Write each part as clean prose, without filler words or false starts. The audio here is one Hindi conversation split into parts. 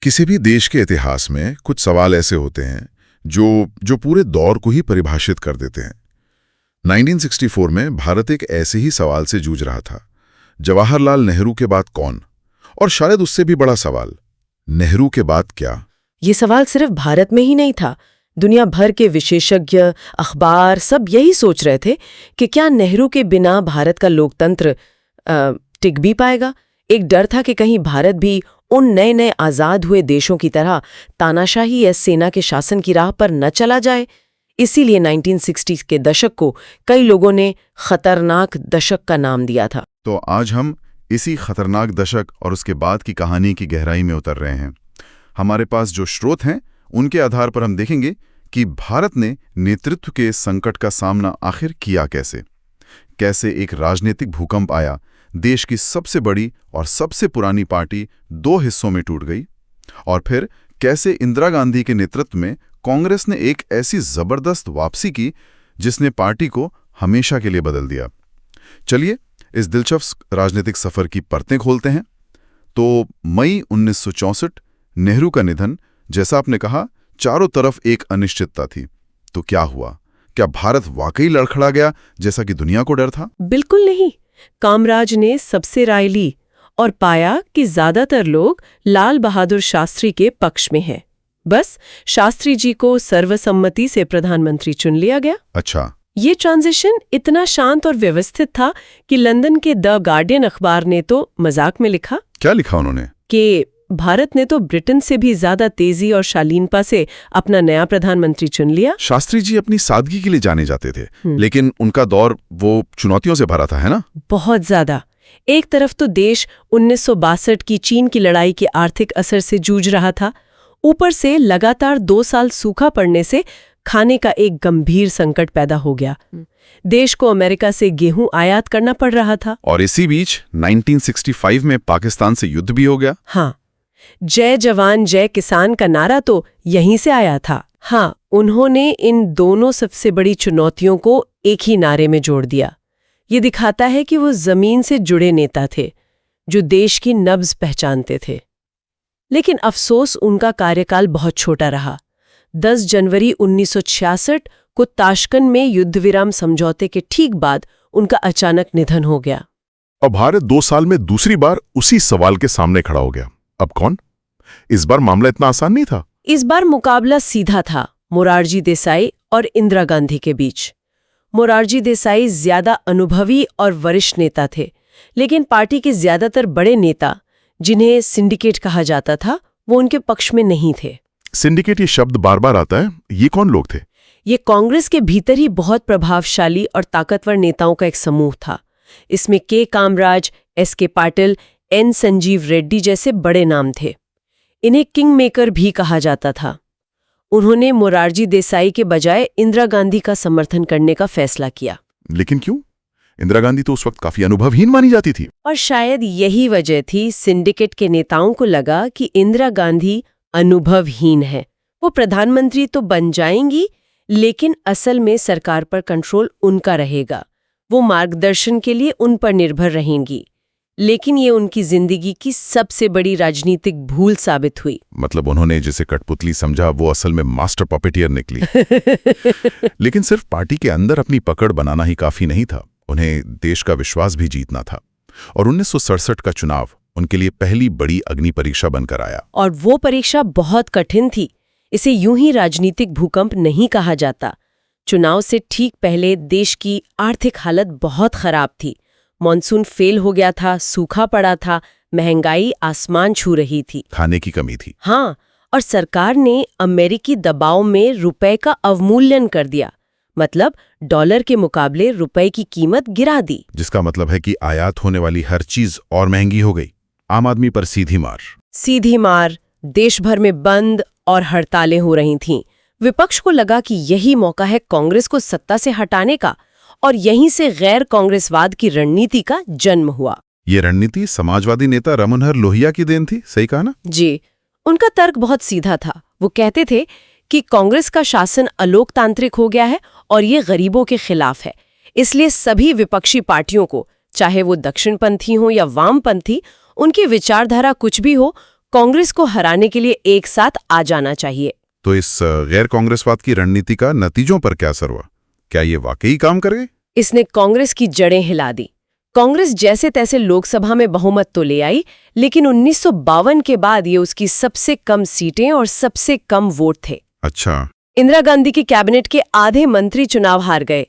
किसी भी देश के इतिहास में कुछ सवाल ऐसे होते हैं जो पूरे दौर को ही परिभाषित कर देते हैं। 1964 में भारत एक ऐसे ही सवाल से जूझ रहा था। जवाहरलाल नेहरू के बाद कौन? और शायद उससे भी बड़ा सवाल, नेहरू के बाद क्या? ये सवाल सिर्फ भारत में ही नहीं था। दुनिया भर के विशेषज्ञ, अखबार सब यही सोच रहे थे कि क्या नेहरू के बिना भारत का लोकतंत्र टिक भी पाएगा। एक डर था कि कहीं भारत भी उन नए नए आज़ाद हुए देशों की तरह तानाशाही या सेना के शासन की राह पर न चला जाए। इसीलिए 1960 के दशक को कई लोगों ने खतरनाक दशक का नाम दिया था। तो आज हम इसी खतरनाक दशक और उसके बाद की कहानी की गहराई में उतर रहे हैं। हमारे पास जो स्रोत हैं उनके आधार पर हम देखेंगे कि भारत ने नेतृत्व के संकट का सामना आखिर किया कैसे एक राजनीतिक भूकंप आया, देश की सबसे बड़ी और सबसे पुरानी पार्टी दो हिस्सों में टूट गई, और फिर कैसे इंदिरा गांधी के नेतृत्व में कांग्रेस ने एक ऐसी जबरदस्त वापसी की जिसने पार्टी को हमेशा के लिए बदल दिया। चलिए इस दिलचस्प राजनीतिक सफर की परतें खोलते हैं। तो मई 1964, नेहरू का निधन। जैसा आपने कहा, चारों तरफ एक अनिश्चितता थी। तो क्या हुआ? क्या भारत वाकई लड़खड़ा गया जैसा कि दुनिया को डर था? बिल्कुल नहीं। कामराज ने सबसे राय ली और पाया कि ज्यादातर लोग लाल बहादुर शास्त्री के पक्ष में हैं। बस शास्त्री जी को सर्वसम्मति से प्रधानमंत्री चुन लिया गया। अच्छा। ये ट्रांजिशन इतना शांत और व्यवस्थित था कि लंदन के द गार्डियन अखबार ने तो मजाक में लिखा। क्या लिखा उन्होंने? कि भारत ने तो ब्रिटेन से भी ज्यादा तेजी और शालीनता से अपना नया प्रधानमंत्री चुन लिया। शास्त्री जी अपनी सादगी के लिए जाने जाते थे, लेकिन उनका दौर वो चुनौतियों से भरा था, है ना? बहुत ज्यादा। एक तरफ तो देश 1962 की चीन की लड़ाई के आर्थिक असर से जूझ रहा था, ऊपर से लगातार 2 साल सूखा पड़ने से खाने का एक गंभीर संकट पैदा हो गया। देश को अमेरिका से गेहूं आयात करना पड़ रहा था। और इसी बीच 1965 में पाकिस्तान से युद्ध भी हो गया। हाँ, जय जवान जय किसान का नारा तो यहीं से आया था। हाँ, उन्होंने इन दोनों सबसे बड़ी चुनौतियों को एक ही नारे में जोड़ दिया। ये दिखाता है कि वो जमीन से जुड़े नेता थे, जो देश की नब्ज पहचानते थे। लेकिन अफसोस, उनका कार्यकाल बहुत छोटा रहा। 10 जनवरी 1966 को ताशकंद में युद्ध विराम समझौते के ठीक बाद उनका अचानक निधन हो गया। अब भारत 2 साल में दूसरी बार उसी सवाल के सामने खड़ा हो गया। अब कौन? इस बार मामला इतना आसान नहीं था। इस बार मुकाबला सीधा था मोरारजी देसाई और इंदिरा गांधी के बीच। मोरारजी देसाई ज्यादा अनुभवी और वरिष्ठ नेता थे, लेकिन पार्टी के ज्यादातर बड़े नेता, जिन्हें सिंडिकेट कहा जाता था, वो उनके पक्ष में नहीं थे। सिंडिकेट ये शब्द बार बार आता है। ये कौन लोग थे? ये कांग्रेस के भीतर ही बहुत प्रभावशाली और ताकतवर नेताओं का एक समूह था। इसमें के कामराज, एस.के. पाटिल, एन. संजीव रेड्डी जैसे बड़े नाम थे। इन्हें किंग मेकर भी कहा जाता था। उन्होंने मोरारजी देसाई के बजाय इंदिरा गांधी का समर्थन करने का फैसला किया। लेकिन क्यों? इंदिरा गांधी तो उस वक्त काफी अनुभवहीन मानी जाती थी। और शायद यही वजह थी, सिंडिकेट के नेताओं को लगा कि इंदिरा गांधी अनुभवहीन है। वो प्रधानमंत्री तो बन जाएंगी, लेकिन असल में सरकार पर कंट्रोल उनका रहेगा। वो मार्गदर्शन के लिए उन पर निर्भर रहेंगी। लेकिन ये उनकी जिंदगी की सबसे बड़ी राजनीतिक भूल साबित हुई। मतलब उन्होंने जिसे कठपुतली समझा, वो असल में मास्टर पपेटियर निकली। लेकिन सिर्फ पार्टी के अंदर अपनी पकड़ बनाना ही काफी नहीं था, उन्हें देश का विश्वास भी जीतना था। और 1967 का चुनाव उनके लिए पहली बड़ी अग्नि परीक्षा बनकर आया। और वो परीक्षा बहुत कठिन थी। इसे यूं ही राजनीतिक भूकंप नहीं कहा जाता। चुनाव से ठीक पहले देश की आर्थिक हालत बहुत खराब थी। मॉनसून फेल हो गया था, सूखा पड़ा था, महंगाई आसमान छू रही थी, खाने की कमी थी। हाँ, और सरकार ने अमेरिकी दबाव में रुपए का अवमूल्यन कर दिया। मतलब डॉलर के मुकाबले रुपए की कीमत गिरा दी। जिसका मतलब है कि आयात होने वाली हर चीज और महंगी हो गई। आम आदमी पर सीधी मार। देश भर में बंद और हड़तालें हो रही थीं। विपक्ष को लगा कि यही मौका है कांग्रेस को सत्ता से हटाने का, और यहीं से गैर कांग्रेसवाद की रणनीति का जन्म हुआ। ये रणनीति समाजवादी नेता राम मनोहर लोहिया की देन थी, सही कहा ना? जी, उनका तर्क बहुत सीधा था। वो कहते थे कि कांग्रेस का शासन अलोकतांत्रिक हो गया है और ये गरीबों के खिलाफ है। इसलिए सभी विपक्षी पार्टियों को, चाहे वो दक्षिणपंथी हो या वामपंथी, उनकी विचारधारा कुछ भी हो, कांग्रेस को हराने के लिए एक साथ आ जाना चाहिए। तो इस गैर कांग्रेसवाद की रणनीति का नतीजों पर क्या असर हुआ? क्या ये वाकई काम कर गए? इसने कांग्रेस की जड़ें हिला दी। कांग्रेस जैसे तैसे लोकसभा में बहुमत तो ले आई, लेकिन 1952 के बाद ये उसकी सबसे कम सीटें और सबसे कम वोट थे। अच्छा। इंदिरा गांधी के कैबिनेट के आधे मंत्री चुनाव हार गए।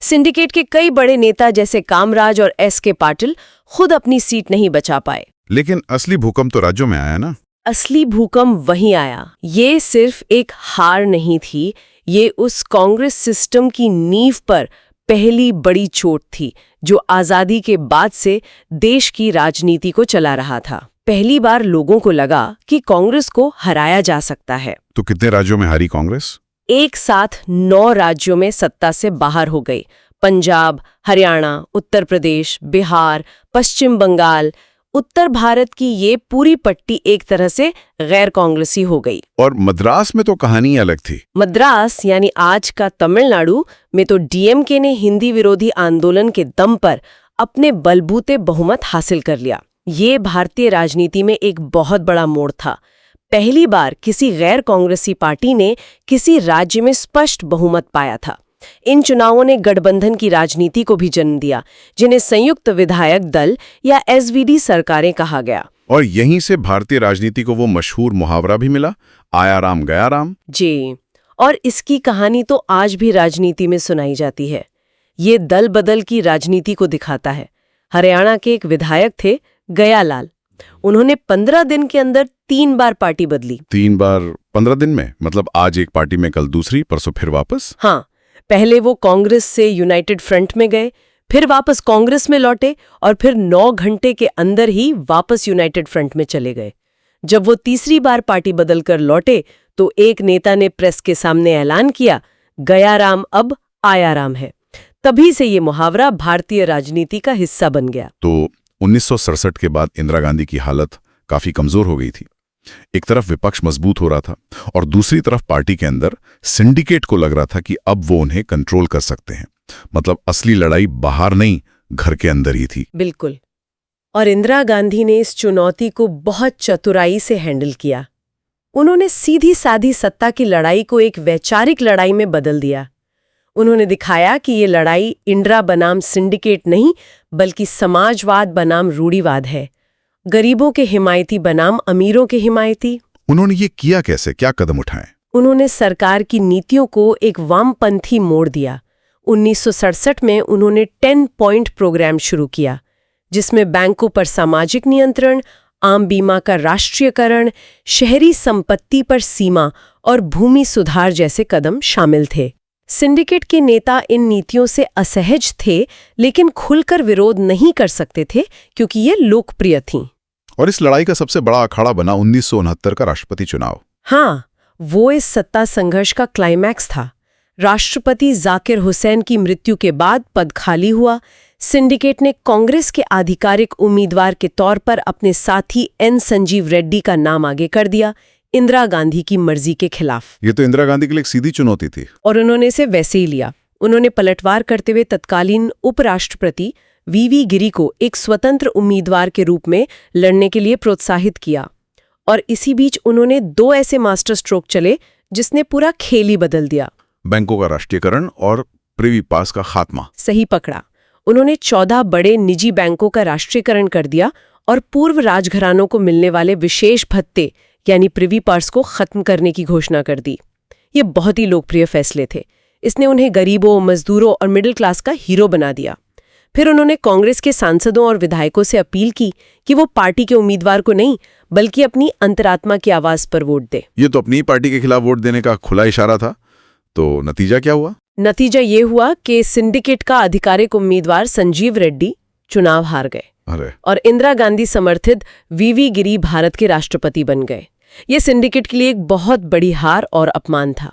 सिंडिकेट के कई बड़े नेता जैसे कामराज और एस.के. पाटिल खुद अपनी सीट नहीं बचा पाए। लेकिन असली भूकंप तो राज्यों में आया ना? असली भूकंप वहीं आया। ये सिर्फ एक हार नहीं थी, ये उस कांग्रेस सिस्टम की नींव पर पहली बड़ी चोट थी जो आजादी के बाद से देश की राजनीति को चला रहा था। पहली बार लोगों को लगा कि कांग्रेस को हराया जा सकता है। तो कितने राज्यों में हारी कांग्रेस? एक साथ 9 राज्यों में सत्ता से बाहर हो गई। पंजाब, हरियाणा, उत्तर प्रदेश, बिहार, पश्चिम बंगाल। उत्तर भारत की ये पूरी पट्टी एक तरह से गैर कांग्रेसी हो गई। और मद्रास में तो कहानी अलग थी। मद्रास यानी आज का तमिलनाडु में तो डीएमके ने हिंदी विरोधी आंदोलन के दम पर अपने बलबूते बहुमत हासिल कर लिया। ये भारतीय राजनीति में एक बहुत बड़ा मोड़ था। पहली बार किसी गैर कांग्रेसी पार्टी ने किसी राज्य में स्पष्ट बहुमत पाया था। इन चुनावों ने गठबंधन की राजनीति को भी जन्म दिया, जिन्हें संयुक्त विधायक दल या एसवीडी सरकारें कहा गया। और यहीं से भारतीय राजनीति को वो मशहूर मुहावरा भी मिला, आया राम गया राम। जी, और इसकी कहानी तो आज भी राजनीति में सुनाई जाती है। ये दल बदल की राजनीति को दिखाता है। हरियाणा के एक विधायक थे गयालाल। उन्होंने 15 दिन के अंदर 3 बार पार्टी बदली। 3 बार 15 दिन में? मतलब आज एक पार्टी में, कल दूसरी, परसों फिर वापस? हाँ, पहले वो कांग्रेस से यूनाइटेड फ्रंट में गए, फिर वापस कांग्रेस में लौटे और फिर 9 घंटे के अंदर ही वापस यूनाइटेड फ्रंट में चले गए। जब वो तीसरी बार पार्टी बदलकर लौटे तो एक नेता ने प्रेस के सामने ऐलान किया, गया राम अब आया राम है। तभी से ये मुहावरा भारतीय राजनीति का हिस्सा बन गया। तो 1967 के बाद इंदिरा गांधी की हालत काफी कमजोर हो गई थी। एक तरफ विपक्ष मजबूत हो रहा था और दूसरी तरफ पार्टी के अंदर सिंडिकेट को लग रहा था कि अब वो उन्हें कंट्रोल कर सकते हैं। मतलब असली लड़ाई बाहर नहीं, घर के अंदर ही थी। बिल्कुल। और इंदिरा गांधी ने इस चुनौती को बहुत चतुराई से हैंडल किया। उन्होंने सीधी साधी सत्ता की लड़ाई को एक वैचारिक लड़ाई में बदल दिया। उन्होंने दिखाया कि ये लड़ाई इंदिरा बनाम सिंडिकेट नहीं, बल्कि समाजवाद बनाम रूढ़िवाद है, गरीबों के हिमायती बनाम अमीरों के हिमायती। उन्होंने ये किया कैसे? क्या कदम उठाए? उन्होंने सरकार की नीतियों को एक वामपंथी मोड़ दिया। 1967 में उन्होंने 10 पॉइंट प्रोग्राम शुरू किया, जिसमें बैंकों पर सामाजिक नियंत्रण, आम बीमा का राष्ट्रीयकरण, शहरी संपत्ति पर सीमा और भूमि सुधार जैसे कदम शामिल थे। सिंडिकेट के नेता इन नीतियों से असहज थे, लेकिन खुलकर विरोध नहीं कर सकते थे क्योंकि ये लोकप्रिय थीं। और इस लड़ाई का सबसे बड़ा अखाड़ा बना 1969 का राष्ट्रपति चुनाव। हाँ, वो इस सत्ता संघर्ष का क्लाइमैक्स था। राष्ट्रपति जाकिर हुसैन की मृत्यु के बाद पद खाली हुआ। सिंडिकेट ने कांग्रेस के आधिकारिक उम्मीदवार के तौर पर अपने साथी एन संजीव रेड्डी का नाम आगे कर दिया, इंदिरा गांधी की मर्जी के खिलाफ। ये तो इंदिरा गांधी के लिए एक सीधी चुनौती थी। और उन्होंने इसे वैसे ही लिया। उन्होंने पलटवार करते हुए तत्कालीन उपराष्ट्रपति वीवी गिरी को एक स्वतंत्र उम्मीदवार के रूप में लड़ने के लिए प्रोत्साहित किया। और इसी बीच उन्होंने 2 ऐसे मास्टर स्ट्रोक चले जिसने पूरा खेल ही बदल दिया। बैंकों का राष्ट्रीयकरण और प्रिवी पास का खात्मा। सही पकड़ा। उन्होंने 14 बड़े निजी बैंकों का राष्ट्रीयकरण कर दिया और पूर्व राजघरानों को मिलने वाले विशेष भत्ते यानी प्रिवी पर्स को खत्म करने की घोषणा कर दी। ये बहुत ही लोकप्रिय फैसले थे। इसने उन्हें गरीबों, मजदूरों और मिडिल क्लास का हीरो बना दिया। फिर उन्होंने कांग्रेस के सांसदों और विधायकों से अपील की कि वो पार्टी के उम्मीदवार को नहीं, बल्कि अपनी अंतरात्मा की आवाज पर वोट दे। ये तो अपनी पार्टी के खिलाफ वोट देने का खुला इशारा था। तो नतीजा क्या हुआ? नतीजा ये हुआ कि सिंडिकेट का आधिकारिक उम्मीदवार संजीव रेड्डी चुनाव हार गए और इंदिरा गांधी समर्थित वीवी गिरी भारत के राष्ट्रपति बन गए। ये सिंडिकेट के लिए एक बहुत बड़ी हार और अपमान था।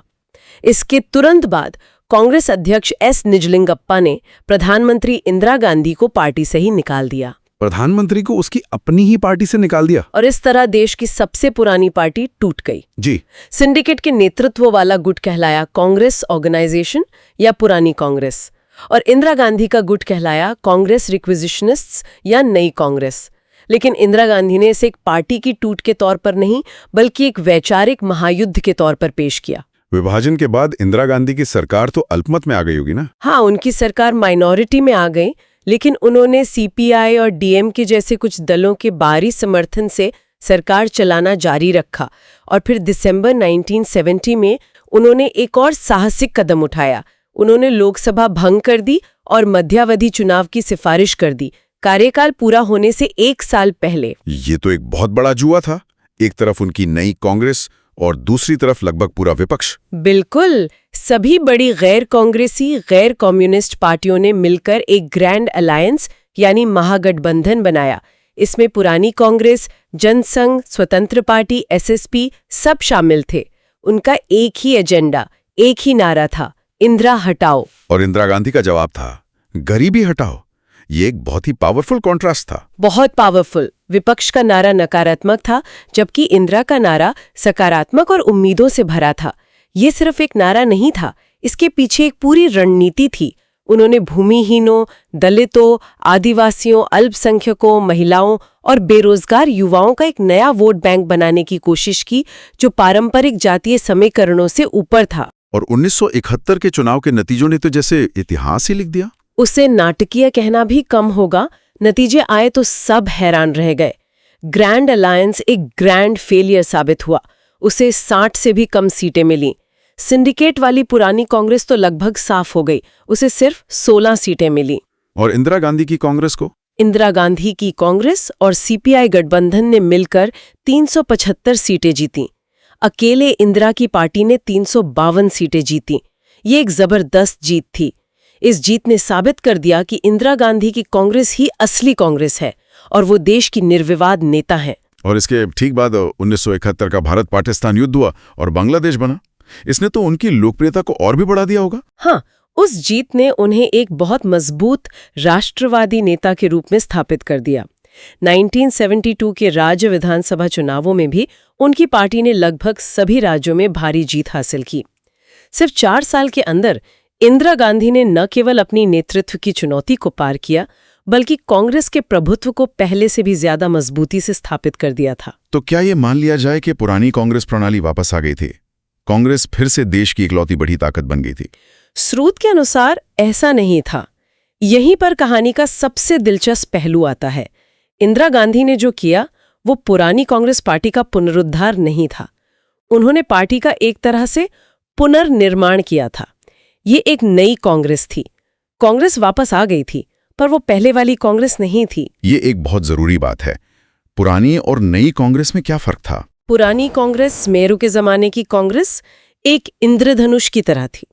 इसके तुरंत बाद कांग्रेस अध्यक्ष एस निजलिंगप्पा ने प्रधानमंत्री इंदिरा गांधी को पार्टी से ही निकाल दिया। प्रधानमंत्री को उसकी अपनी ही पार्टी से निकाल दिया? और इस तरह देश की सबसे पुरानी पार्टी टूट गई। जी। सिंडिकेट के नेतृत्व वाला गुट कहलाया कांग्रेस ऑर्गेनाइजेशन या पुरानी कांग्रेस, और इंदिरा गांधी का गुट कहलाया कांग्रेस रिक्विजिशनिस्ट्स या नई कांग्रेस। लेकिन इंदिरा गांधी ने इसे एक पार्टी की टूट के तौर पर नहीं बल्कि एक वैचारिक महायुद्ध के तौर पर पेश किया। विभाजन के बाद इंदिरा गांधी की सरकार तो अल्पमत में आ गई होगी ना? हाँ, उनकी सरकार माइनॉरिटी में आ गई, लेकिन उन्होंने सीपीआई और डीएमके जैसे कुछ दलों के बाहरी समर्थन से सरकार चलाना जारी रखा और फिर दिसंबर 1970 में उन्होंने एक और साहसिक कदम उठाया। उन्होंने लोकसभा भंग कर दी और मध्यावधि चुनाव की सिफारिश कर दी, कार्यकाल पूरा होने से 1 साल पहले। ये तो एक बहुत बड़ा जुआ था। एक तरफ उनकी नई कांग्रेस और दूसरी तरफ लगभग पूरा विपक्ष। बिल्कुल, सभी बड़ी गैर कांग्रेसी गैर कम्युनिस्ट पार्टियों ने मिलकर एक ग्रैंड अलायंस यानी महागठबंधन बनाया। इसमें पुरानी कांग्रेस, जनसंघ, स्वतंत्र पार्टी, एसएसपी सब शामिल थे। उनका एक ही एजेंडा, एक ही नारा था, इंदिरा हटाओ। और इंदिरा गांधी का जवाब था गरीबी हटाओ। ये एक बहुत ही पावरफुल कॉन्ट्रास्ट था। बहुत पावरफुल। विपक्ष का नारा नकारात्मक था, जबकि इंदिरा का नारा सकारात्मक और उम्मीदों से भरा था। ये सिर्फ एक नारा नहीं था, इसके पीछे एक पूरी रणनीति थी। उन्होंने भूमिहीनों, दलितों, आदिवासियों, अल्पसंख्यकों, महिलाओं और बेरोजगार युवाओं का एक नया वोट बैंक बनाने की कोशिश की, जो पारंपरिक जातीय समीकरणों से ऊपर था। और 1971 के चुनाव के नतीजों ने तो जैसे इतिहास ही लिख दिया। उसे नाटकीय कहना भी कम होगा। नतीजे आए तो सब हैरान रह गए। ग्रैंड अलायंस एक ग्रैंड फेलियर साबित हुआ। उसे 60 से भी कम सीटें मिलीं। सिंडिकेट वाली पुरानी कांग्रेस तो लगभग साफ हो गई, उसे सिर्फ 16 सीटें मिलीं। और इंदिरा गांधी की कांग्रेस को? इंदिरा गांधी की कांग्रेस और सीपीआई गठबंधन ने मिलकर 375 सीटें जीतीं। अकेले इंदिरा की पार्टी ने 352 सीटें जीतीं। ये एक जबरदस्त जीत थी। इस जीत ने साबित कर दिया कि इंदिरा गांधी की कांग्रेस ही असली कांग्रेस है और वो देश की निर्विवाद नेता हैं। और इसके ठीक बाद 1971 का भारत पाकिस्तान युद्ध हुआ और बांग्लादेश बना। इसने तो उनकी लोकप्रियता को और भी बढ़ा दिया होगा। हाँ, उस जीत ने उन्हें एक बहुत मजबूत राष्ट्रवादी नेता के रूप में स्थापित कर दिया। 1972 के राज्य विधानसभा चुनावों में भी उनकी पार्टी ने लगभग सभी राज्यों में भारी जीत हासिल की। सिर्फ 4 साल के अंदर इंदिरा गांधी ने न केवल अपनी नेतृत्व की चुनौती को पार किया, बल्कि कांग्रेस के प्रभुत्व को पहले से भी ज्यादा मजबूती से स्थापित कर दिया था। तो क्या ये मान लिया जाए कि पुरानी कांग्रेस प्रणाली वापस आ गई थी? कांग्रेस फिर से देश की इकलौती बड़ी ताकत बन गई थी? स्रोत के अनुसार ऐसा नहीं था। यहीं पर कहानी का सबसे दिलचस्प पहलू आता है। इंदिरा गांधी ने जो किया वो पुरानी कांग्रेस पार्टी का पुनरुद्धार नहीं था। उन्होंने पार्टी का एक तरह से पुनर्निर्माण किया था। ये एक नई कांग्रेस थी। कांग्रेस वापस आ गई थी, पर वो पहले वाली कांग्रेस नहीं थी। ये एक बहुत जरूरी बात है। पुरानी और नई कांग्रेस में क्या फर्क था? पुरानी कांग्रेस, नेहरू के जमाने की कांग्रेस, एक इंद्रधनुष की तरह थी।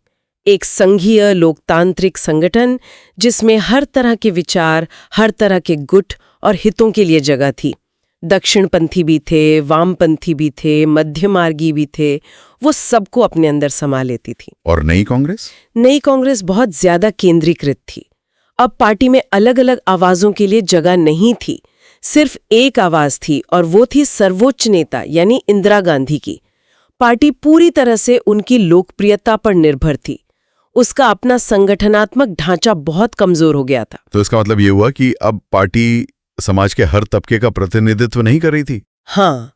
एक संघीय लोकतांत्रिक संगठन जिसमें हर तरह के विचार, हर तरह के गुट और हितों के लिए जगह थी। दक्षिणपंथी भी थे, वामपंथी भी थे, मध्यमार्गी भी थे। वो सबको अपने अंदर समा लेती थी। और नई कांग्रेस? नई कांग्रेस बहुत ज्यादा केंद्रीकृत थी। अब पार्टी में अलग अलग आवाजों के लिए जगह नहीं थी। सिर्फ एक आवाज थी और वो थी सर्वोच्च नेता यानी इंदिरा गांधी की। पार्टी पूरी तरह से उनकी लोकप्रियता पर निर्भर थी। उसका अपना संगठनात्मक ढांचा बहुत कमजोर हो गया था। तो इसका मतलब ये हुआ कि अब पार्टी समाज के हर तबके का प्रतिनिधित्व नहीं कर रही थी? हाँ,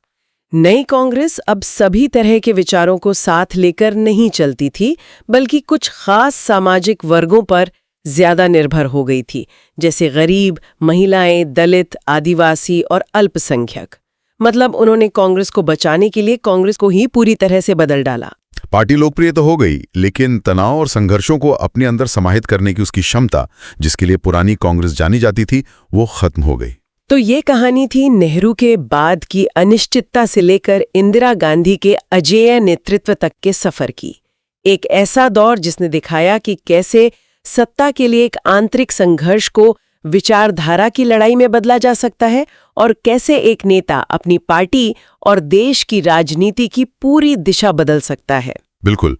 नई कांग्रेस अब सभी तरह के विचारों को साथ लेकर नहीं चलती थी, बल्कि कुछ खास सामाजिक वर्गों पर ज्यादा निर्भर हो गई थी, जैसे गरीब, महिलाएं, दलित, आदिवासी और अल्पसंख्यक। मतलब उन्होंने कांग्रेस को बचाने के लिए कांग्रेस को ही पूरी तरह से बदल डाला। पार्टी लोकप्रिय तो हो गई, लेकिन तनाव और संघर्षों को अपने अंदर समाहित करने की उसकी क्षमता, जिसके लिए पुरानी कांग्रेस जानी जाती थी, वो खत्म हो गई। तो ये कहानी थी नेहरू के बाद की अनिश्चितता से लेकर इंदिरा गांधी के अजेय नेतृत्व तक के सफर की। एक ऐसा दौर जिसने दिखाया कि कैसे सत्ता के लिए एक आंतरिक संघर्ष को विचारधारा की लड़ाई में बदला जा सकता है और कैसे एक नेता अपनी पार्टी और देश की राजनीति की पूरी दिशा बदल सकता है। बिल्कुल,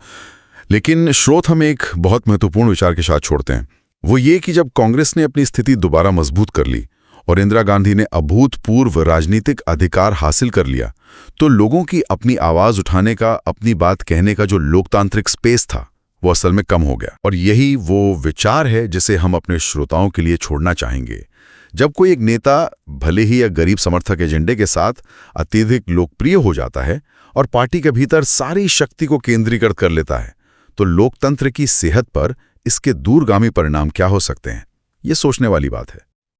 लेकिन स्रोत हम एक बहुत महत्वपूर्ण विचार के साथ छोड़ते हैं। वो ये कि जब कांग्रेस ने अपनी स्थिति दोबारा मजबूत कर ली और इंदिरा गांधी ने अभूतपूर्व राजनीतिक अधिकार हासिल कर लिया, तो लोगों की अपनी आवाज उठाने का, अपनी बात कहने का जो लोकतांत्रिक स्पेस था, वो असल में कम हो गया। और यही वो विचार है जिसे हम अपने श्रोताओं के लिए छोड़ना चाहेंगे। जब कोई एक नेता भले ही या गरीब समर्थक एजेंडे के साथ अत्यधिक लोकप्रिय हो जाता है और पार्टी के भीतर सारी शक्ति को केंद्रीकृत कर लेता है, तो लोकतंत्र की सेहत पर इसके दूरगामी परिणाम क्या हो सकते हैं, ये सोचने वाली बात है।